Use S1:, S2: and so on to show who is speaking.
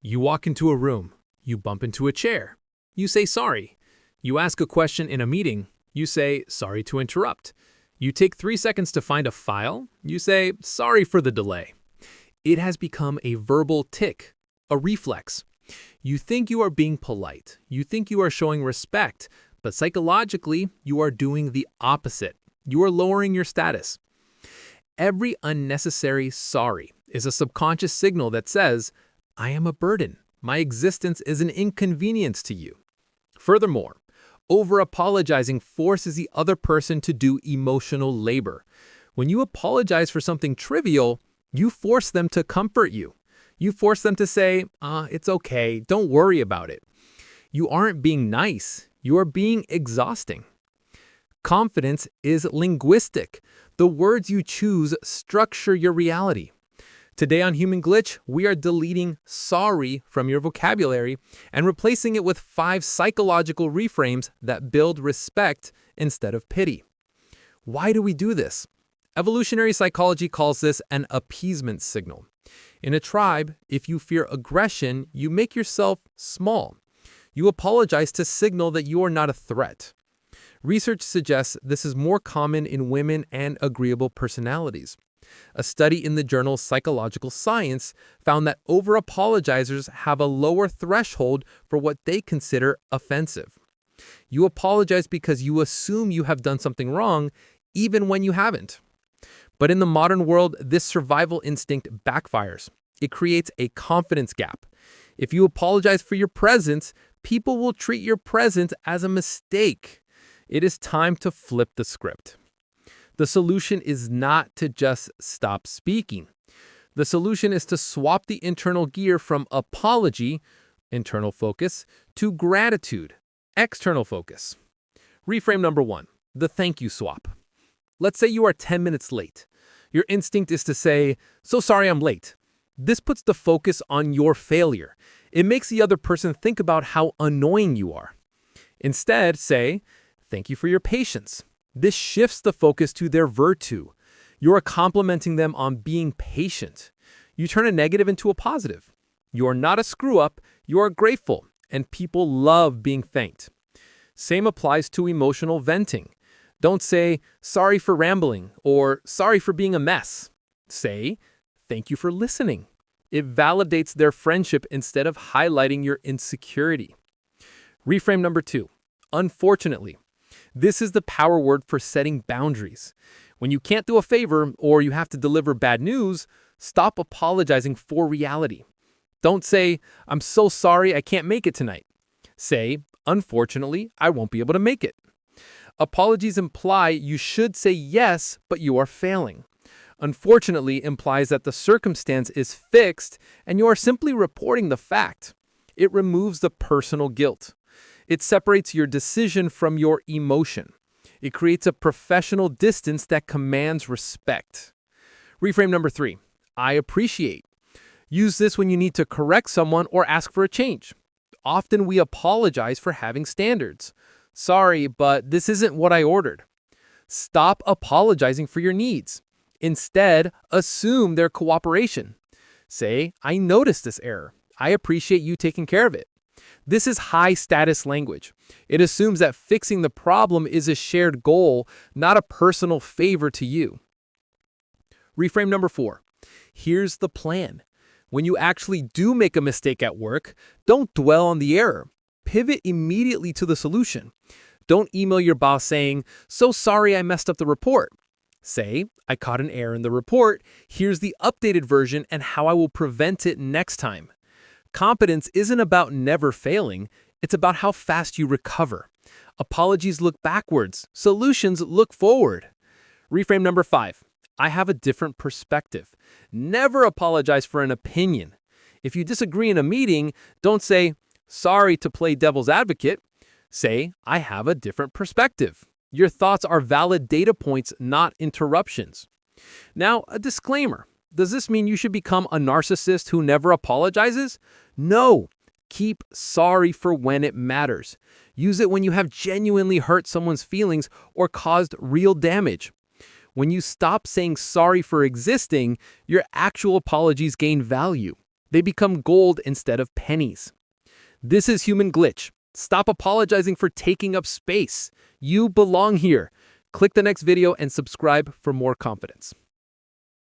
S1: You walk into a room. You bump into a chair. You say sorry. You ask a question in a meeting. You say sorry to interrupt. You take 3 seconds to find a file. You say sorry for the delay. It has become a verbal tic, a reflex. You think you are being polite. You think you are showing respect, but psychologically, you are doing the opposite. You are lowering your status. Every unnecessary sorry is a subconscious signal that says, I am a burden. My existence is an inconvenience to you. Furthermore, over-apologizing forces the other person to do emotional labor. When you apologize for something trivial, you force them to comfort you. You force them to say, it's okay, don't worry about it. You aren't being nice, you are being exhausting. Confidence is linguistic. The words you choose structure your reality. Today on Human Glitch, we are deleting sorry from your vocabulary and replacing it with 5 psychological reframes that build respect instead of pity. Why do we do this? Evolutionary psychology calls this an appeasement signal. In a tribe, if you fear aggression, you make yourself small. You apologize to signal that you are not a threat. Research suggests this is more common in women and agreeable personalities. A study in the journal Psychological Science found that over-apologizers have a lower threshold for what they consider offensive. You apologize because you assume you have done something wrong, even when you haven't. But in the modern world, this survival instinct backfires. It creates a confidence gap. If you apologize for your presence, people will treat your presence as a mistake. It is time to flip the script. The solution is not to just stop speaking. The solution is to swap the internal gear from apology, internal focus, to gratitude, external focus. Reframe number 1, the thank you swap. Let's say you are 10 minutes late. Your instinct is to say, so sorry I'm late. This puts the focus on your failure. It makes the other person think about how annoying you are. Instead, say, thank you for your patience. This shifts the focus to their virtue. You are complimenting them on being patient. You turn a negative into a positive. You are not a screw-up, you are grateful, and people love being thanked. Same applies to emotional venting. Don't say, sorry for rambling, or sorry for being a mess. Say, thank you for listening. It validates their friendship instead of highlighting your insecurity. Reframe number 2, unfortunately. This is the power word for setting boundaries. When you can't do a favor or you have to deliver bad news, stop apologizing for reality. Don't say, I'm so sorry I can't make it tonight. Say, unfortunately, I won't be able to make it. Apologies imply you should say yes, but you are failing. Unfortunately implies that the circumstance is fixed and you are simply reporting the fact. It removes the personal guilt. It separates your decision from your emotion. It creates a professional distance that commands respect. Reframe number 3, I appreciate. Use this when you need to correct someone or ask for a change. Often we apologize for having standards. Sorry, but this isn't what I ordered. Stop apologizing for your needs. Instead, assume their cooperation. Say, I noticed this error. I appreciate you taking care of it. This is high-status language. It assumes that fixing the problem is a shared goal, not a personal favor to you. Reframe number 4. Here's the plan. When you actually do make a mistake at work, don't dwell on the error. Pivot immediately to the solution. Don't email your boss saying, so sorry I messed up the report. Say, I caught an error in the report. Here's the updated version and how I will prevent it next time. Competence isn't about never failing. It's about how fast you recover. Apologies look backwards. Solutions look forward. Reframe number 5. I have a different perspective. Never apologize for an opinion. If you disagree in a meeting, don't say, sorry to play devil's advocate. Say, I have a different perspective. Your thoughts are valid data points, not interruptions. Now, a disclaimer. Does this mean you should become a narcissist who never apologizes? No. Keep sorry for when it matters. Use it when you have genuinely hurt someone's feelings or caused real damage. When you stop saying sorry for existing, your actual apologies gain value. They become gold instead of pennies. This is human glitch. Stop apologizing for taking up space. You belong here. Click the next video and subscribe for more confidence.